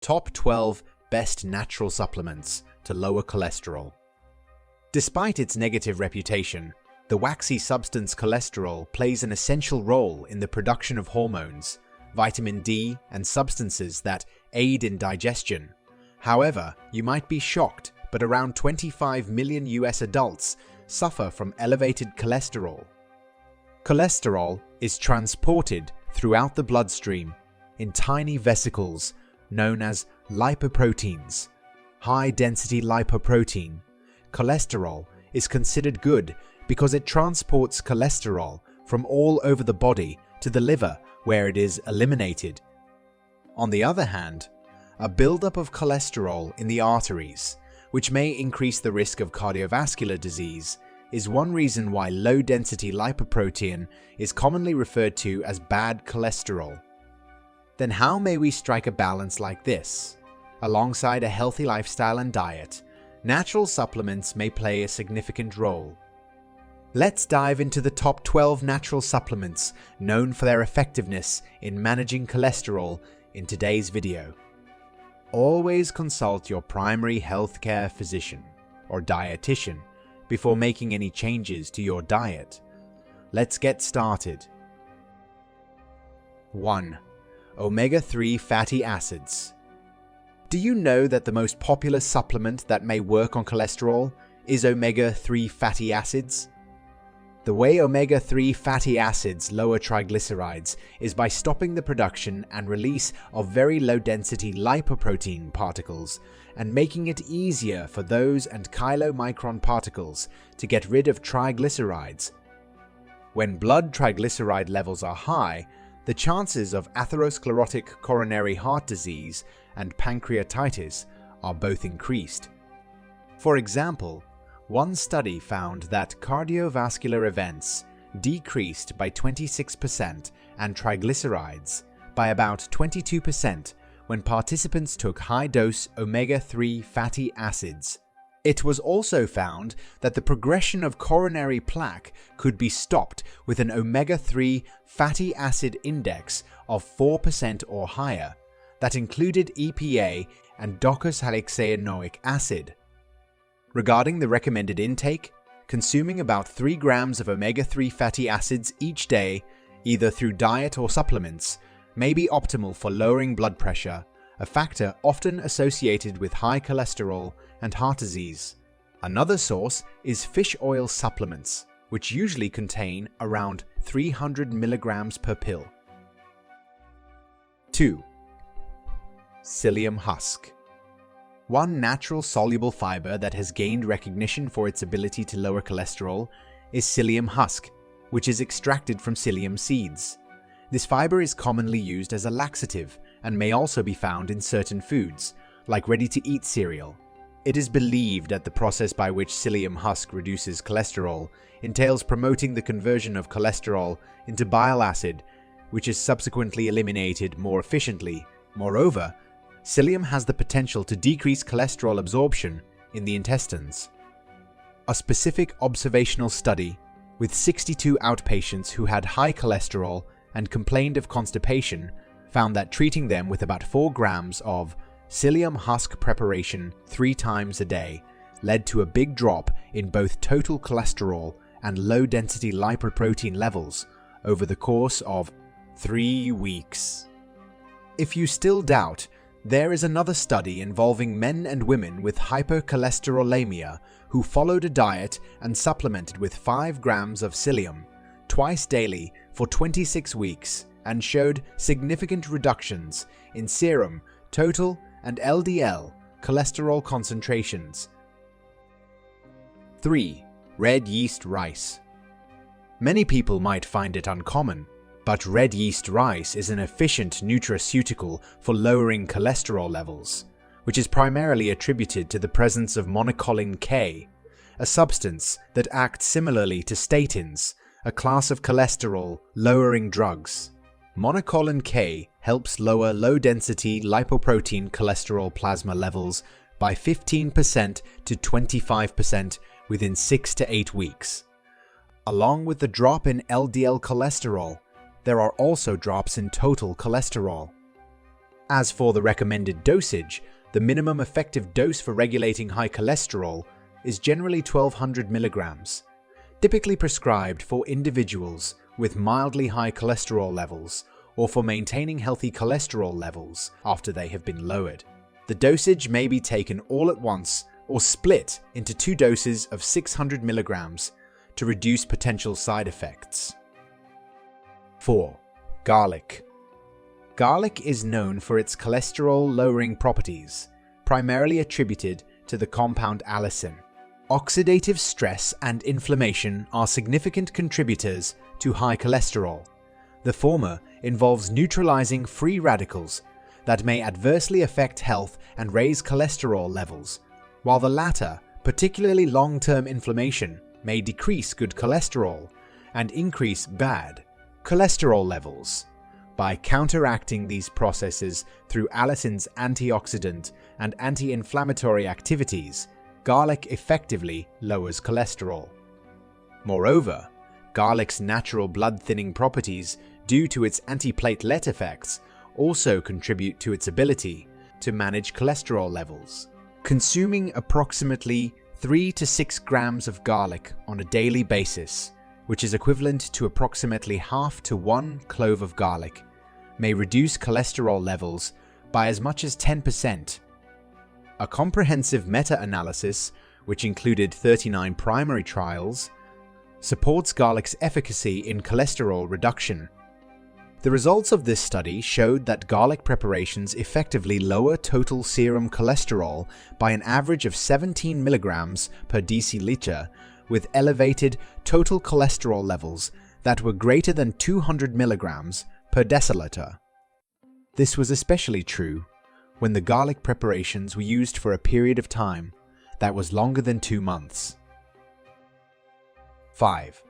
Top 12 Best Natural Supplements to Lower Cholesterol. Despite its negative reputation, the waxy substance cholesterol plays an essential role in the production of hormones, vitamin D, and substances that aid in digestion. However, you might be shocked, but around 25 million US adults suffer from elevated cholesterol. Cholesterol is transported throughout the bloodstream in tiny vesicles known as lipoproteins. High-density lipoprotein. Cholesterol is considered good because it transports cholesterol from all over the body to the liver where it is eliminated. On the other hand, a buildup of cholesterol in the arteries, which may increase the risk of cardiovascular disease, is one reason why low-density lipoprotein is commonly referred to as bad cholesterol. Then how may we strike a balance like this? Alongside a healthy lifestyle and diet, natural supplements may play a significant role. Let's dive into the top 12 natural supplements known for their effectiveness in managing cholesterol in today's video. Always consult your primary healthcare physician or dietitian before making any changes to your diet. Let's get started. 1. Omega-3 fatty acids. Do you know that the most popular supplement that may work on cholesterol is omega-3 fatty acids? The way omega-3 fatty acids lower triglycerides is by stopping the production and release of very low-density lipoprotein particles and making it easier for those and chylomicron particles to get rid of triglycerides. When blood triglyceride levels are high, the chances of atherosclerotic coronary heart disease and pancreatitis are both increased. For example, one study found that cardiovascular events decreased by 26% and triglycerides by about 22% when participants took high-dose omega-3 fatty acids. It was also found that the progression of coronary plaque could be stopped with an omega-3 fatty acid index of 4% or higher that included EPA and docosahexaenoic acid. Regarding the recommended intake, consuming about 3 grams of omega-3 fatty acids each day, either through diet or supplements, may be optimal for lowering blood pressure, a factor often associated with high cholesterol and heart disease. Another source is fish oil supplements, which usually contain around 300 milligrams per pill. 2. Psyllium Husk. One natural soluble fiber that has gained recognition for its ability to lower cholesterol is psyllium husk, which is extracted from psyllium seeds. This fiber is commonly used as a laxative and may also be found in certain foods, like ready-to-eat cereal. It is believed that the process by which psyllium husk reduces cholesterol entails promoting the conversion of cholesterol into bile acid, which is subsequently eliminated more efficiently. Moreover, psyllium has the potential to decrease cholesterol absorption in the intestines. A specific observational study with 62 outpatients who had high cholesterol and complained of constipation found that treating them with about 4 grams of psyllium husk preparation 3 times a day led to a big drop in both total cholesterol and low-density lipoprotein levels over the course of 3 weeks. If you still doubt, there is another study involving men and women with hypercholesterolemia who followed a diet and supplemented with 5 grams of psyllium twice daily for 26 weeks and showed significant reductions in serum, total, and LDL cholesterol concentrations. 3. Red yeast rice. Many people might find it uncommon, but red yeast rice is an efficient nutraceutical for lowering cholesterol levels, which is primarily attributed to the presence of monocolin K, a substance that acts similarly to statins, a class of cholesterol-lowering drugs. Monocolin K helps lower low-density lipoprotein cholesterol plasma levels by 15% to 25% within 6 to 8 weeks. Along with the drop in LDL cholesterol, there are also drops in total cholesterol. As for the recommended dosage, the minimum effective dose for regulating high cholesterol is generally 1200 milligrams, typically prescribed for individuals with mildly high cholesterol levels or for maintaining healthy cholesterol levels after they have been lowered. The dosage may be taken all at once or split into 2 doses of 600 milligrams to reduce potential side effects. 4. Garlic. Garlic is known for its cholesterol-lowering properties, primarily attributed to the compound allicin. Oxidative stress and inflammation are significant contributors to high cholesterol. The former involves neutralizing free radicals that may adversely affect health and raise cholesterol levels, while the latter, particularly long-term inflammation, may decrease good cholesterol and increase bad cholesterol levels. By counteracting these processes through allicin's antioxidant and anti-inflammatory activities, garlic effectively lowers cholesterol. Moreover, garlic's natural blood-thinning properties due to its antiplatelet effects also contribute to its ability to manage cholesterol levels. Consuming approximately 3 to 6 grams of garlic on a daily basis, which is equivalent to approximately half to 1 clove of garlic, may reduce cholesterol levels by as much as 10%. A comprehensive meta-analysis, which included 39 primary trials, supports garlic's efficacy in cholesterol reduction. The results of this study showed that garlic preparations effectively lower total serum cholesterol by an average of 17 milligrams per deciliter, with elevated total cholesterol levels that were greater than 200 milligrams per deciliter. This was especially true when the garlic preparations were used for a period of time that was longer than 2 months. 5.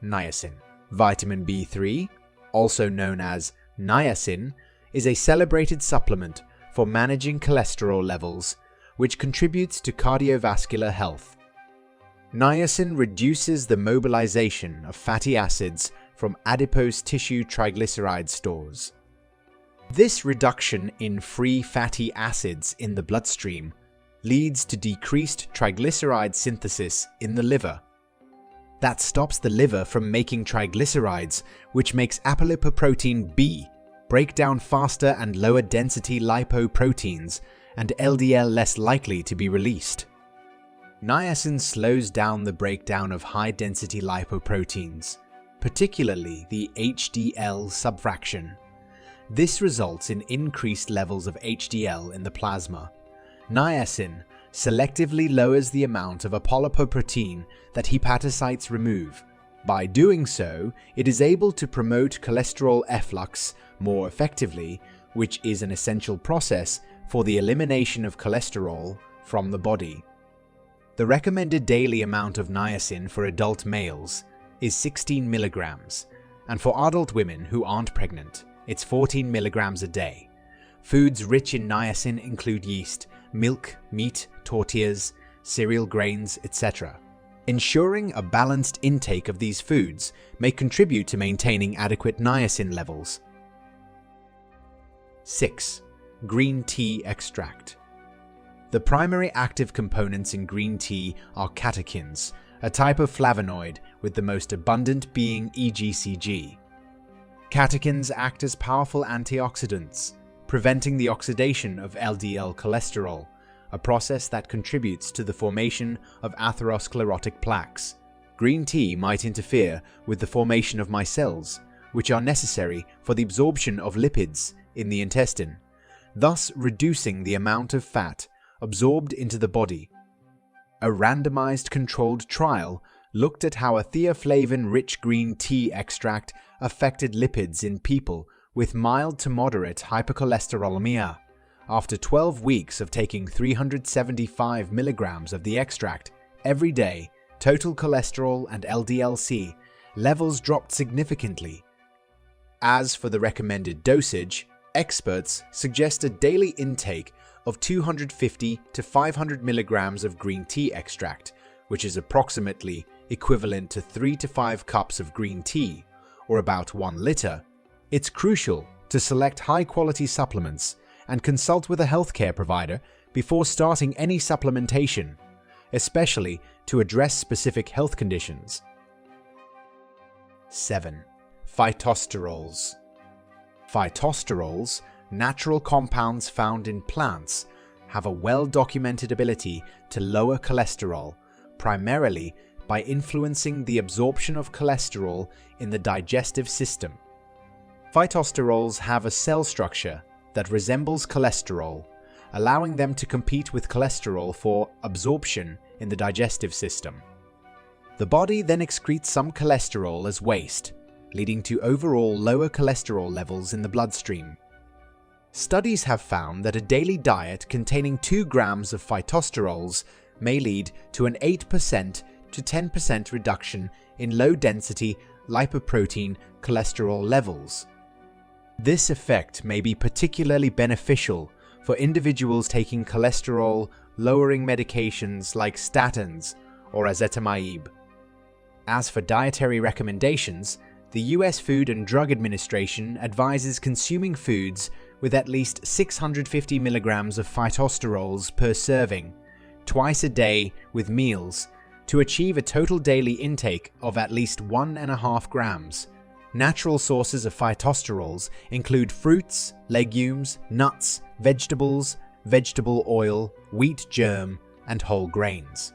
Niacin. Vitamin B3, also known as niacin, is a celebrated supplement for managing cholesterol levels, which contributes to cardiovascular health. Niacin reduces the mobilization of fatty acids from adipose tissue triglyceride stores. This reduction in free fatty acids in the bloodstream leads to decreased triglyceride synthesis in the liver. That stops the liver from making triglycerides, which makes apolipoprotein B break down faster and lower density lipoproteins, and LDL less likely to be released. Niacin slows down the breakdown of high-density lipoproteins, particularly the HDL subfraction. This results in increased levels of HDL in the plasma. Niacin selectively lowers the amount of apolipoprotein that hepatocytes remove. By doing so, it is able to promote cholesterol efflux more effectively, which is an essential process for the elimination of cholesterol from the body. The recommended daily amount of niacin for adult males is 16 milligrams, and for adult women who aren't pregnant, it's 14 milligrams a day. Foods rich in niacin include yeast, milk, meat, tortillas, cereal grains, etc. Ensuring a balanced intake of these foods may contribute to maintaining adequate niacin levels. 6. Green tea extract. The primary active components in green tea are catechins, a type of flavonoid with the most abundant being EGCG. Catechins act as powerful antioxidants, preventing the oxidation of LDL cholesterol, a process that contributes to the formation of atherosclerotic plaques. Green tea might interfere with the formation of micelles, which are necessary for the absorption of lipids in the intestine, thus reducing the amount of fat absorbed into the body. A randomized controlled trial looked at how a theaflavin-rich green tea extract affected lipids in people with mild to moderate hypercholesterolemia. After 12 weeks of taking 375 milligrams of the extract every day, total cholesterol and LDL-C levels dropped significantly. As for the recommended dosage, experts suggest a daily intake of 250 to 500 milligrams of green tea extract, which is approximately equivalent to 3 to 5 cups of green tea, or about 1 liter. It's crucial to select high-quality supplements and consult with a healthcare provider before starting any supplementation, especially to address specific health conditions. 7. Phytosterols. Phytosterols, natural compounds found in plants, have a well-documented ability to lower cholesterol, primarily by influencing the absorption of cholesterol in the digestive system. Phytosterols have a cell structure that resembles cholesterol, allowing them to compete with cholesterol for absorption in the digestive system. The body then excretes some cholesterol as waste, leading to overall lower cholesterol levels in the bloodstream. Studies have found that a daily diet containing 2 grams of phytosterols may lead to an 8% to 10% reduction in low-density lipoprotein cholesterol levels. This effect may be particularly beneficial for individuals taking cholesterol-lowering medications like statins or ezetimibe. As for dietary recommendations, the US Food and Drug Administration advises consuming foods with at least 650 milligrams of phytosterols per serving, twice a day with meals, to achieve a total daily intake of at least 1.5 grams. Natural sources of phytosterols include fruits, legumes, nuts, vegetables, vegetable oil, wheat germ, and whole grains.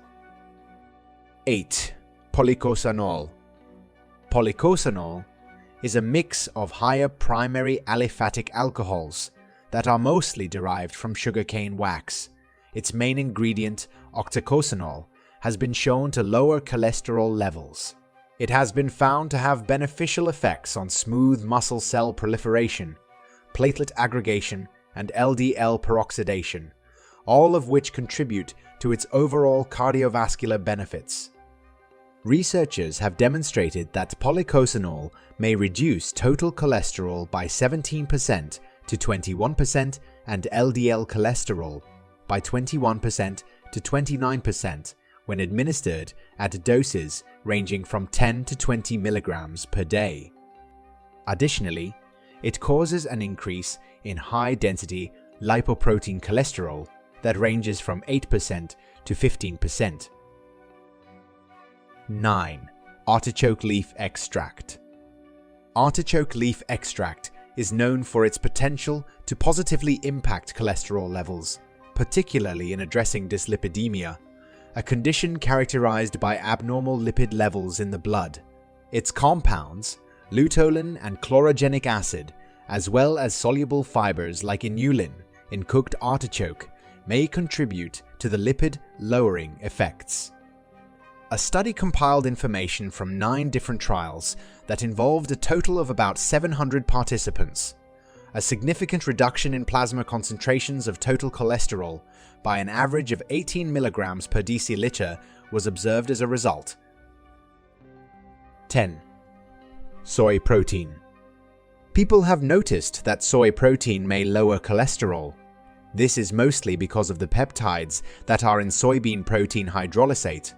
8. Policosanol. Policosanol is a mix of higher primary aliphatic alcohols that are mostly derived from sugarcane wax. Its main ingredient, octacosanol, has been shown to lower cholesterol levels. It has been found to have beneficial effects on smooth muscle cell proliferation, platelet aggregation, and LDL peroxidation, all of which contribute to its overall cardiovascular benefits. Researchers have demonstrated that policosanol may reduce total cholesterol by 17% to 21% and LDL cholesterol by 21% to 29% when administered at doses ranging from 10 to 20 milligrams per day. Additionally, it causes an increase in high-density lipoprotein cholesterol that ranges from 8% to 15%. 9. Artichoke leaf extract. Artichoke leaf extract is known for its potential to positively impact cholesterol levels, particularly in addressing dyslipidemia, a condition characterized by abnormal lipid levels in the blood. Its compounds, luteolin and chlorogenic acid, as well as soluble fibers like inulin in cooked artichoke, may contribute to the lipid-lowering effects. A study compiled information from 9 different trials that involved a total of about 700 participants. A significant reduction in plasma concentrations of total cholesterol by an average of 18 milligrams per deciliter was observed as a result. 10. Soy protein. People have noticed that soy protein may lower cholesterol. This is mostly because of the peptides that are in soybean protein hydrolysate.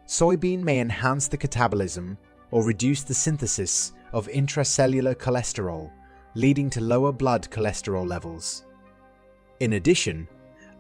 Soybean may enhance the catabolism or reduce the synthesis of intracellular cholesterol, leading to lower blood cholesterol levels. In addition,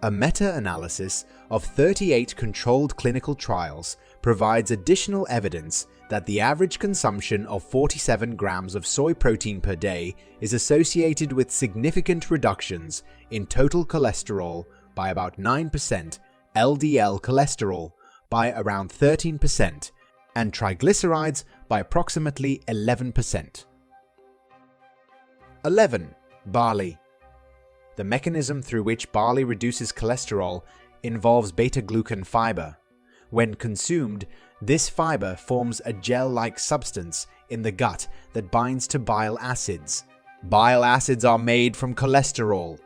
a meta-analysis of 38 controlled clinical trials provides additional evidence that the average consumption of 47 grams of soy protein per day is associated with significant reductions in total cholesterol by about 9%, LDL cholesterol by around 13%, and triglycerides by approximately 11%. 11. Barley. The mechanism through which barley reduces cholesterol involves beta-glucan fiber. When consumed, this fiber forms a gel-like substance in the gut that binds to bile acids. Bile acids are made from cholesterol,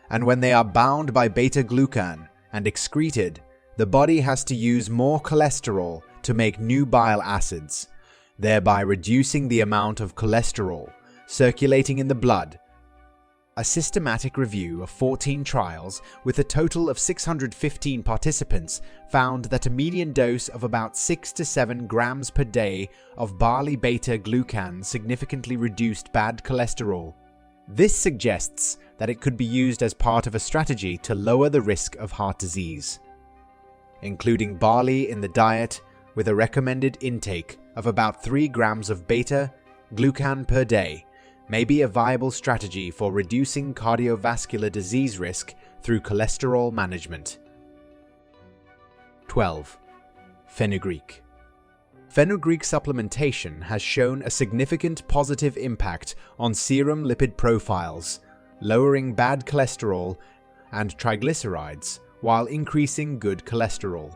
and when they are bound by beta-glucan and excreted, the body has to use more cholesterol to make new bile acids, thereby reducing the amount of cholesterol circulating in the blood. A systematic review of 14 trials with a total of 615 participants found that a median dose of about 6 to 7 grams per day of barley beta-glucan significantly reduced bad cholesterol. This suggests that it could be used as part of a strategy to lower the risk of heart disease. Including barley in the diet with a recommended intake of about 3 grams of beta-glucan per day may be a viable strategy for reducing cardiovascular disease risk through cholesterol management. 12. Fenugreek. Fenugreek supplementation has shown a significant positive impact on serum lipid profiles, lowering bad cholesterol and triglycerides while increasing good cholesterol.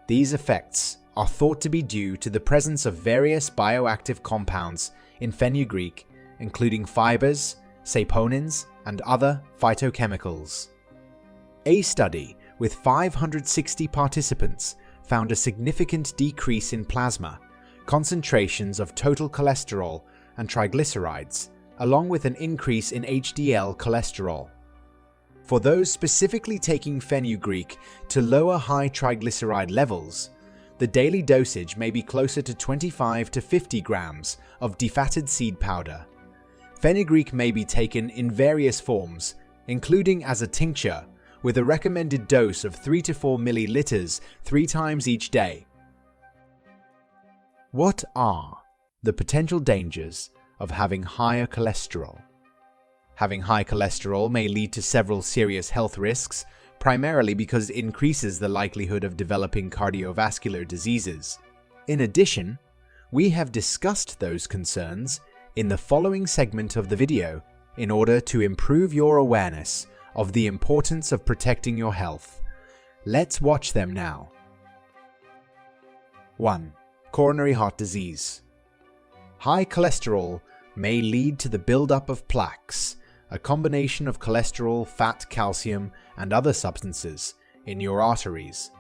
These effects are thought to be due to the presence of various bioactive compounds in fenugreek, including fibers, saponins, and other phytochemicals. A study with 560 participants found a significant decrease in plasma, concentrations of total cholesterol and triglycerides, along with an increase in HDL cholesterol. For those specifically taking fenugreek to lower high triglyceride levels, the daily dosage may be closer to 25 to 50 grams of defatted seed powder. Fenugreek may be taken in various forms, including as a tincture, with a recommended dose of 3 to 4 milliliters 3 times each day. What are the potential dangers of having higher cholesterol? Having high cholesterol may lead to several serious health risks, primarily because it increases the likelihood of developing cardiovascular diseases. In addition, we have discussed those concerns in the following segment of the video in order to improve your awareness of the importance of protecting your health. Let's watch them now. 1. Coronary heart disease. High cholesterol may lead to the buildup of plaques, a combination of cholesterol, fat, calcium, and other substances in your arteries.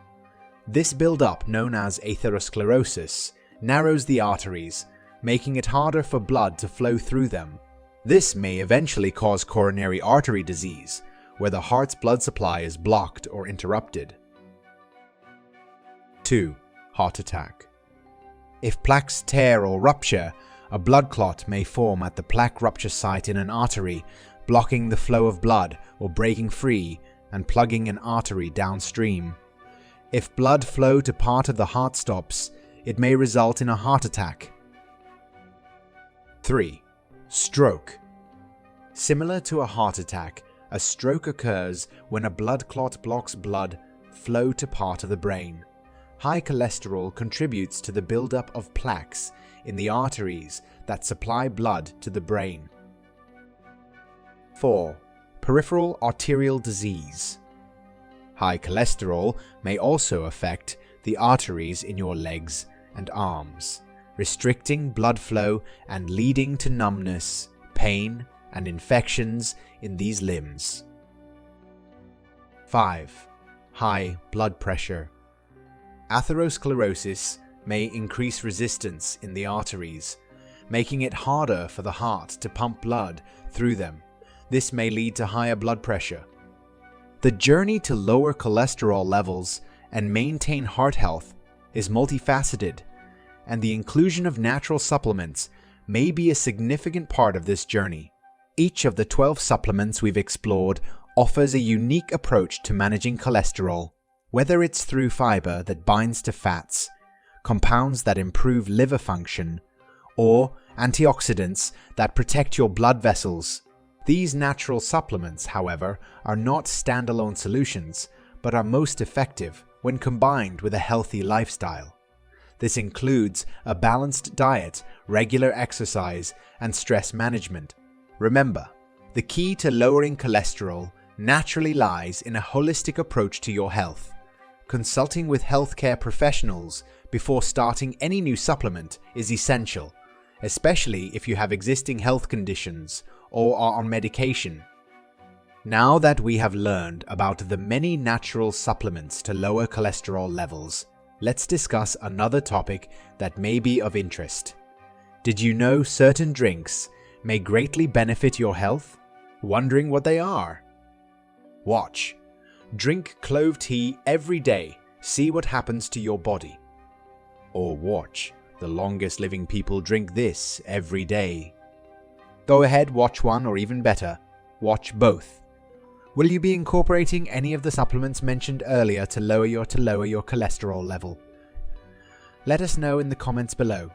This buildup, known as atherosclerosis, narrows the arteries, making it harder for blood to flow through them. This may eventually cause coronary artery disease, where the heart's blood supply is blocked or interrupted. 2. Heart attack. If plaques tear or rupture, a blood clot may form at the plaque rupture site in an artery, blocking the flow of blood or breaking free and plugging an artery downstream. If blood flow to part of the heart stops, it may result in a heart attack. 3. Stroke. Similar to a heart attack, a stroke occurs when a blood clot blocks blood flow to part of the brain. High cholesterol contributes to the buildup of plaques in the arteries that supply blood to the brain. 4. Peripheral arterial disease. High cholesterol may also affect the arteries in your legs and arms, restricting blood flow and leading to numbness, pain, and infections in these limbs. 5. High blood pressure. Atherosclerosis may increase resistance in the arteries, making it harder for the heart to pump blood through them. This may lead to higher blood pressure. The journey to lower cholesterol levels and maintain heart health is multifaceted, and the inclusion of natural supplements may be a significant part of this journey. Each of the 12 supplements we've explored offers a unique approach to managing cholesterol, whether it's through fiber that binds to fats, compounds that improve liver function, or antioxidants that protect your blood vessels. These natural supplements, however, are not standalone solutions, but are most effective when combined with a healthy lifestyle. This includes a balanced diet, regular exercise, and stress management. Remember, the key to lowering cholesterol naturally lies in a holistic approach to your health. Consulting with healthcare professionals before starting any new supplement is essential, especially if you have existing health conditions or are on medication. Now that we have learned about the many natural supplements to lower cholesterol levels, let's discuss another topic that may be of interest. Did you know certain drinks may greatly benefit your health? Wondering what they are? Watch. Drink clove tea every day. See what happens to your body. Or watch. The longest living people drink this every day. Go ahead, watch one, or even better, watch both. Will you be incorporating any of the supplements mentioned earlier to lower your cholesterol level? Let us know in the comments below.